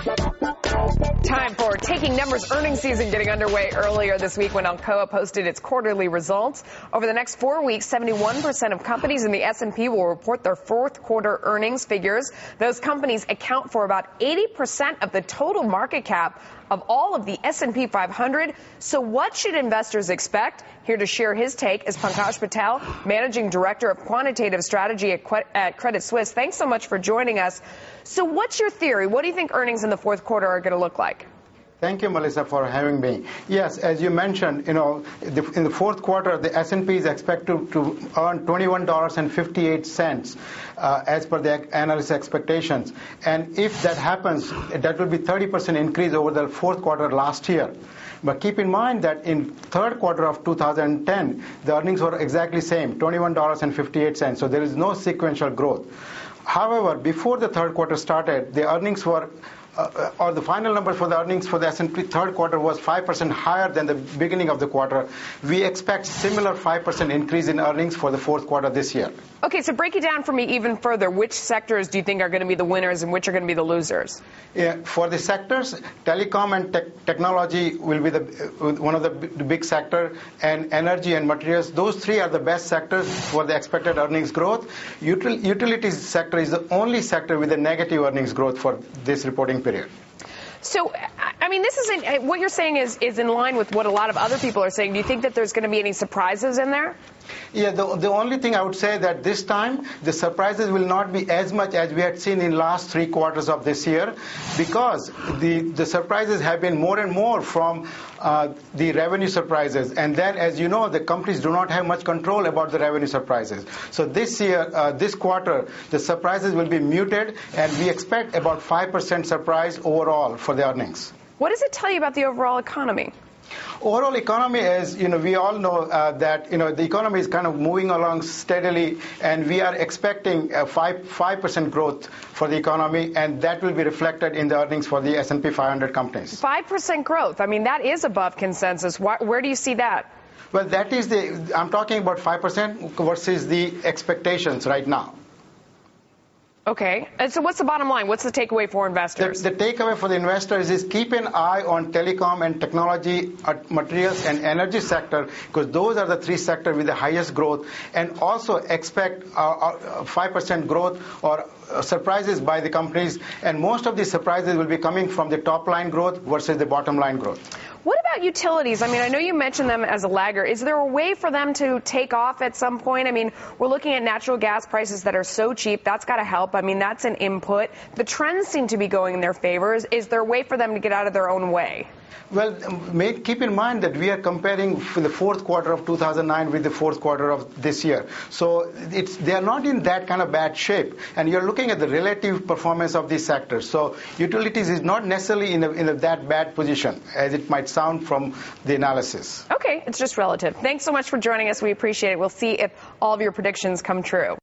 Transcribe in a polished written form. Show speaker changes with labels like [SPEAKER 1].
[SPEAKER 1] Time for Taking Numbers earnings season getting underway earlier this week when Alcoa posted its quarterly results. Over the next 4 weeks, 71% of companies in the S&P will report their fourth quarter earnings figures. Those companies account for about 80% of the total market cap of all of the S&P 500. So what should investors expect? Here to share his take is Pankaj Patel, Managing Director of Quantitative Strategy at Credit Suisse. Thanks so much for joining us. So what's your theory? What do you think earnings in the fourth quarter are going to look like?
[SPEAKER 2] Thank you, Melissa, for having me. Yes, as you mentioned, in the fourth quarter, the S&P is expected to earn $21.58 as per the analyst expectations. And if that happens, that will be 30% increase over the fourth quarter last year. But keep in mind that in third quarter of 2010, the earnings were exactly same, $21.58. So there is no sequential growth. However, before the third quarter started, the earnings were or the final number for the earnings for the S&P third quarter was 5% higher than the beginning of the quarter. We expect similar 5% increase in earnings for the fourth quarter this year.
[SPEAKER 1] Okay, so break it down for me even further. Which sectors do you think are going to be the winners and which are going to be the losers?
[SPEAKER 2] Yeah, for the sectors, telecom and technology will be one of the big sector, and energy and materials. Those three are the best sectors for the expected earnings growth. Utilities sector is the only sector with a negative earnings growth for this reporting period.
[SPEAKER 1] So, I mean, this isn't what you're saying is in line with what a lot of other people are saying. Do you think that there's going to be any surprises in there?
[SPEAKER 2] Yeah, the only thing I would say that this time the surprises will not be as much as we had seen in last 3 quarters of this year, because the surprises have been more and more from the revenue surprises. And then, as you know, the companies do not have much control about the revenue surprises. So this year, this quarter, the surprises will be muted, and we expect about 5% surprise overall for the earnings.
[SPEAKER 1] What does it tell you about the overall economy?
[SPEAKER 2] Overall economy is, we all know that, the economy is kind of moving along steadily, and we are expecting a 5% growth for the economy, and that will be reflected in the earnings for the S&P 500 companies.
[SPEAKER 1] 5% growth. I mean, that is above consensus. Where do you see that?
[SPEAKER 2] Well, that is I'm talking about 5% versus the expectations right now.
[SPEAKER 1] Okay. And so what's the bottom line? What's the takeaway for investors?
[SPEAKER 2] The takeaway for the investors is keep an eye on telecom and technology, materials and energy sector, because those are the 3 sectors with the highest growth, and also expect 5% growth or surprises by the companies, and most of these surprises will be coming from the top line growth versus the bottom line growth.
[SPEAKER 1] What about utilities? I mean, I know you mentioned them as a lagger. Is there a way for them to take off at some point? I mean, we're looking at natural gas prices that are so cheap. That's got to help. I mean, that's an input. The trends seem to be going in their favor. Is there a way for them to get out of their own way?
[SPEAKER 2] Well, keep in mind that we are comparing the fourth quarter of 2009 with the fourth quarter of this year. So they are not in that kind of bad shape. And you're looking at the relative performance of these sectors. So utilities is not necessarily in that bad position, as it might sound from the analysis.
[SPEAKER 1] Okay, it's just relative. Thanks so much for joining us. We appreciate it. We'll see if all of your predictions come true.